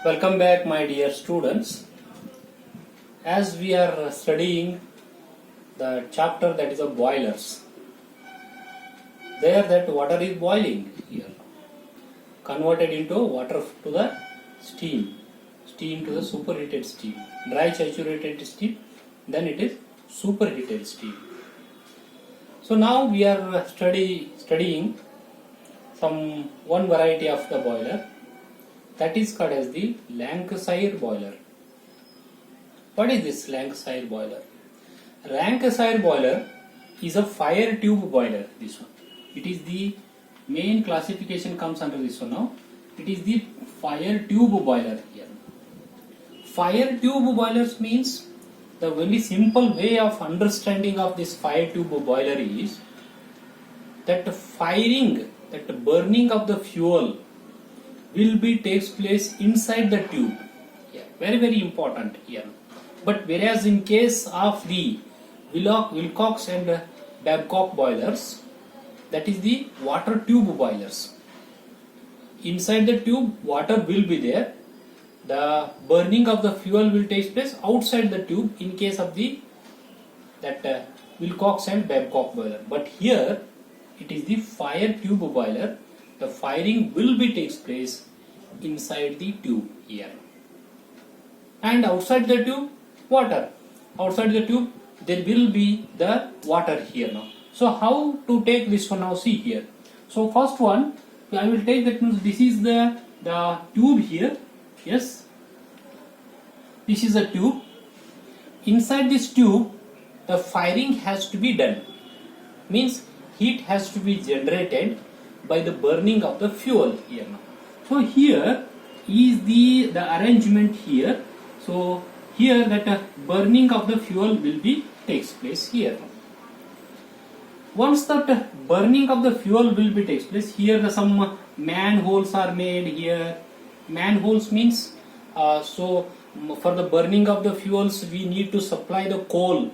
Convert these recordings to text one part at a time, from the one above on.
Welcome back, my dear students. As we are studying the chapter that is of boilers, there that water is boiling here, converted into water to the steam to the superheated steam, dry saturated steam, then it is superheated steam. So now we are studying one variety of the boiler, that is called as the Lancashire boiler. What is this Lancashire boiler? Lancashire boiler is a fire tube boiler. This one, it is the main classification comes under this one now. It is the fire tube boiler here. Fire tube boilers means the very simple way of understanding of this fire tube boiler is that burning of the fuel will be takes place inside the tube. Yeah, very important here. But whereas in case of the Wilcox and Babcock boilers, that is the water tube boilers. Inside the tube, water will be there. The burning of the fuel will take place outside the tube in case of that Wilcox and Babcock boiler. But here it is the fire tube boiler. The firing will be takes place inside the tube here, and outside the tube water. Outside the tube there will be the water here now. So how to take this one now? See here. So first one I will take that means this is the tube here. Yes, this is a tube. Inside this tube the firing has to be done. Means heat has to be generated by the burning of the fuel here now. So here is the arrangement here. So here that burning of the fuel will be takes place here. Once that burning of the fuel will be takes place, here some manholes are made here. Manholes means so for the burning of the fuels we need to supply the coal.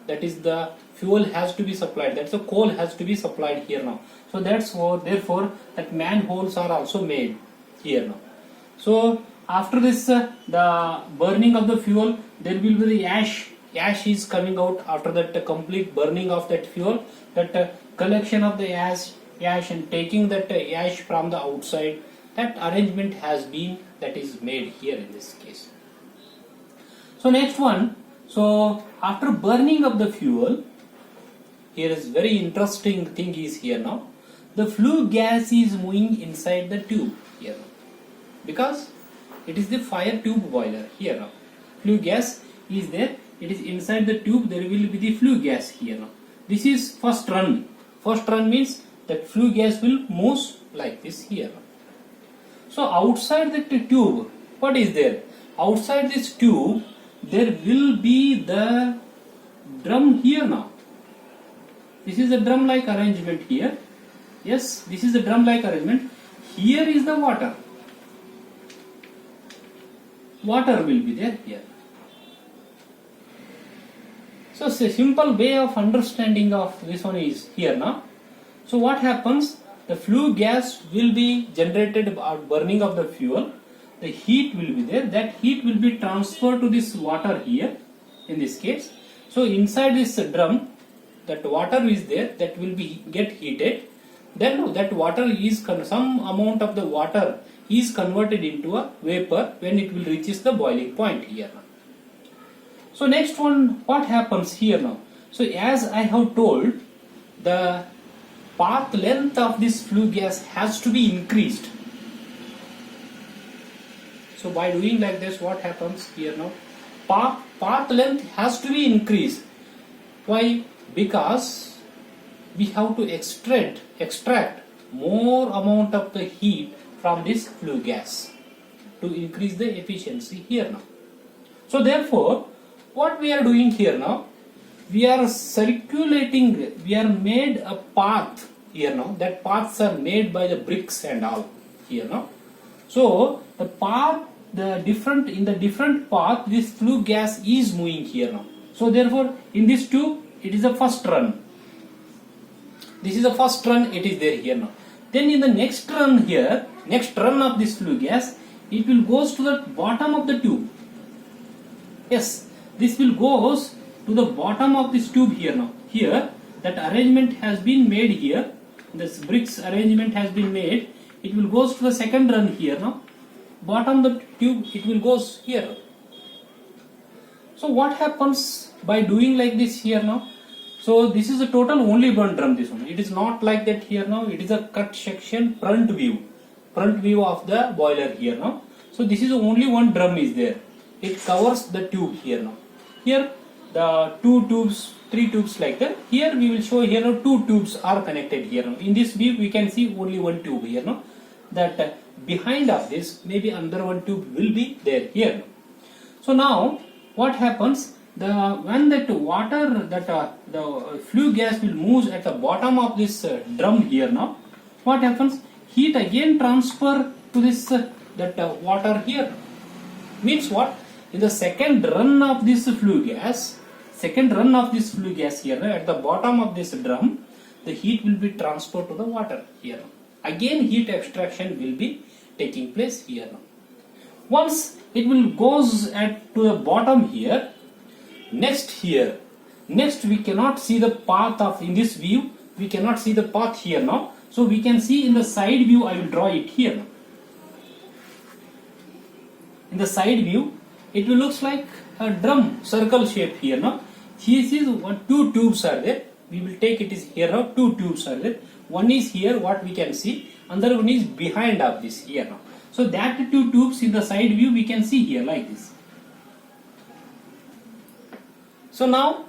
That is the fuel has to be supplied. That's the coal has to be supplied here now. So that's therefore that manholes are also made here now. So after this the burning of the fuel, there will be the ash. Ash is coming out after that complete burning of that fuel. That collection of the ash and taking that ash from the outside. That arrangement has been that is made here in this case. So next one. So after burning of the fuel, here is very interesting thing is here now. The flue gas is moving inside the tube here now, because it is the fire tube boiler here now. Flue gas is there. It is inside the tube. There will be the flue gas here now. This is first run. First run means that flue gas will move like this here now. So outside the tube, what is there? Outside this tube, there will be the drum here now. This is a drum-like arrangement here. Yes, this is a drum-like arrangement. Here is the water. Water will be there here. So it's a simple way of understanding of this one is here now. So what happens? The flue gas will be generated about burning of the fuel. The heat will be there. That heat will be transferred to this water here in this case. So inside this drum, that water is there, that will be get heated. Then that water is some amount of the water is converted into a vapor when it will reaches the boiling point here. So next one, what happens here now? So as I have told, the path length of this flue gas has to be increased. So by doing like this, what happens here now? Path length has to be increased. Why? Because we have to extract more amount of the heat from this flue gas to increase the efficiency here now. So therefore, what we are doing here now, we are circulating, we are made a path here now. That paths are made by the bricks and all here now. So the path, in the different path, this flue gas is moving here now. So therefore, in this tube, it is the first run. This is the first run. It is there here now. Then in the next run here, next run of this flue gas, it will goes to the bottom of the tube. Yes, this will goes to the bottom of this tube here now. Here that arrangement has been made here. This bricks arrangement has been made. It will goes to the second run here now. Bottom of the tube it will goes here. So what happens by doing like this here now? So this is a total only one drum, this one. It is not like that here now. It is a cut section front view of the boiler here now. So this is only one drum is there. It covers the tube here now. Here the two tubes, three tubes like that. Here we will show here now two tubes are connected here now. In this view we can see only one tube here now. That behind of this maybe another one tube will be there here. So now what happens? When that water, the flue gas will move at the bottom of this drum here now, what happens? Heat again transfer to this water here. Means what? In the second run of this flue gas here at the bottom of this drum, the heat will be transferred to the water here. Again heat extraction will be taking place here now. Once it will goes to the bottom here. Next we cannot see the path of, in this view we cannot see the path here now, so we can see in the side view. I will draw it here now. In the side view it will looks like a drum circle shape here now. Here is two tubes are there. We will take it is here now, two tubes are there. One is here what we can see, another one is behind of this here now. So that two tubes in the side view we can see here like this. So now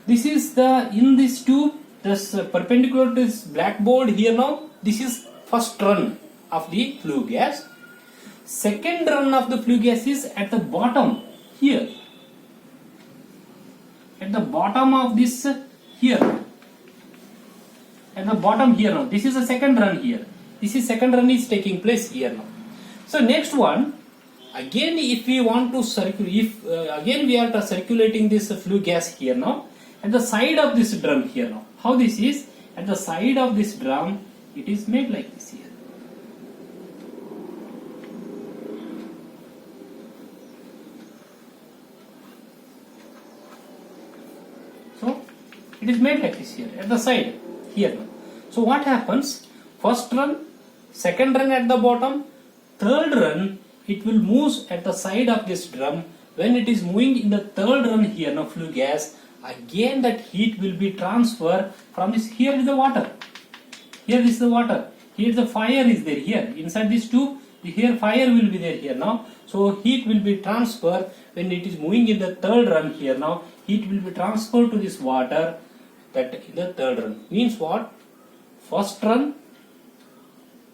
this is in this tube, this perpendicular to this blackboard here now, this is first run of the flue gas. Second run of the flue gas is at the bottom here. At the bottom of this here. At the bottom here now. This is the second run here. This is second run is taking place here now. So next one. Again, if we want to circulate, again we are circulating this flue gas here now at the side of this drum here now. How this is? At the side of this drum, it is made like this here. So it is made like this here at the side here now. So what happens? First run, second run at the bottom, third run. It will move at the side of this drum. When it is moving in the third run here now flue gas, again that heat will be transferred from this. Here is the water. Here is the water. Here the fire is there here. Inside this tube, here fire will be there here now. So heat will be transferred when it is moving in the third run here now. Heat will be transferred to this water that in the third run. Means what? First run,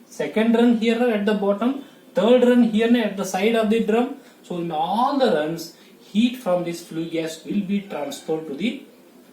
second run here at the bottom, third run here at the side of the drum. So in all the runs, heat from this flue gas will be transferred to the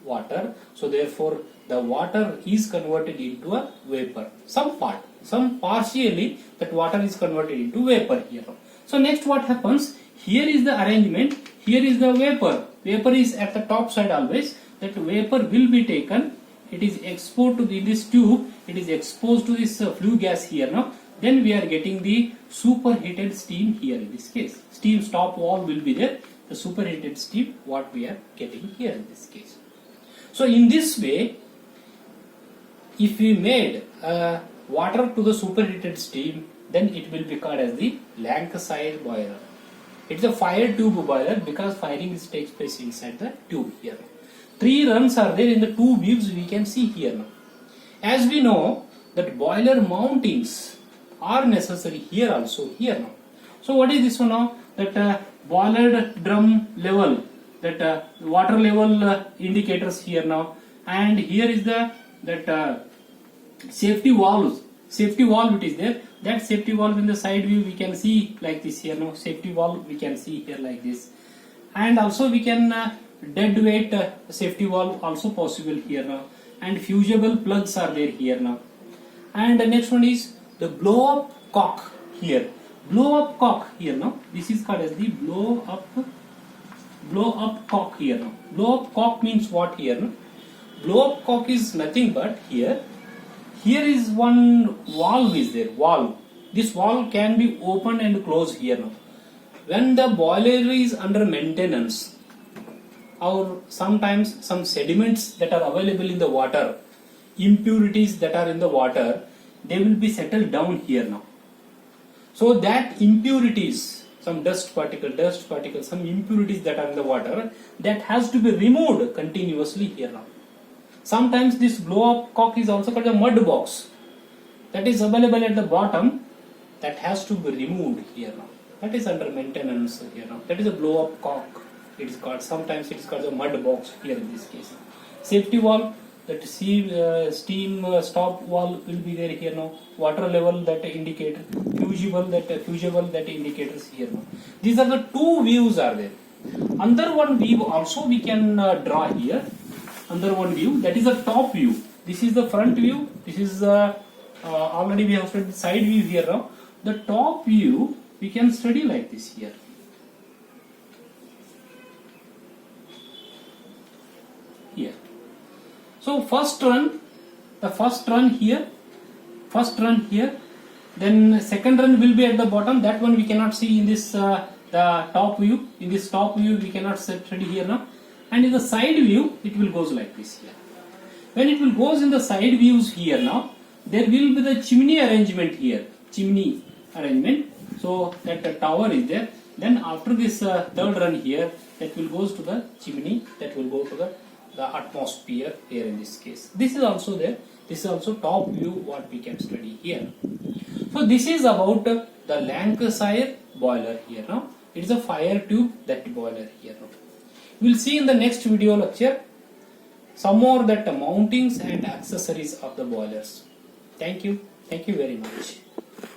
water. So therefore the water is converted into a vapor. Some partially that water is converted into vapor here. So next what happens? Here is the arrangement. Here is the vapor. Vapor is at the top side always. That vapor will be taken. It is exposed to this tube. It is exposed to this flue gas here now. Then we are getting the superheated steam here in this case. Steam stop valve will be there. The superheated steam what we are getting here in this case. So in this way, if we made water to the superheated steam, then it will be called as the Lancashire boiler. It's a fire tube boiler because firing takes place inside the tube here. 3 runs are there in the 2 views we can see here now. As we know that boiler mountings are necessary here also here now. So what is this one now? That boiler drum level, that water level indicators here now, and here is the safety valves. Safety valve it is there. That safety valve in the side view we can see like this here now. Safety valve we can see here like this, and also we can dead weight safety valve also possible here now, and fusible plugs are there here now. And the next one is the blow up cock here. Blow up cock here now. This is called as the blow up cock here now. Blow up cock means what here now? Blow up cock is nothing but here is one valve is there, valve. This valve can be opened and closed here now. When the boiler is under maintenance, or sometimes some sediments that are available in the water, impurities that are in the water, they will be settled down here now. So that impurities, some dust particles, some impurities that are in the water, that has to be removed continuously here now. Sometimes this blow up cock is also called a mud box, that is available at the bottom, that has to be removed here now. That is under maintenance here now. That is a blow up cock. It is called, sometimes it is called a mud box here in this case. Safety valve, that steam stop valve will be there here now. Water level, that indicator, fusible that indicators here now. These are the two views are there. Under one view also we can draw here. Under one view, that is the top view. This is the front view. This is already we have studied the side view here now. The top view we can study like this here. Here. So first run here, then second run will be at the bottom. That one we cannot see in this the top view. In this top view we cannot study here now. And in the side view it will goes like this here. When it will goes in the side views here now, there will be the chimney arrangement here. Chimney arrangement. So that the tower is there. Then after this third run here, that will goes to the chimney. That will go to the atmosphere here in this case. This is also there. This is also top view what we can study here. So this is about the Lancashire boiler here now. It is a fire tube that boiler here now. We will see in the next video lecture some more that mountings and accessories of the boilers. Thank you very much.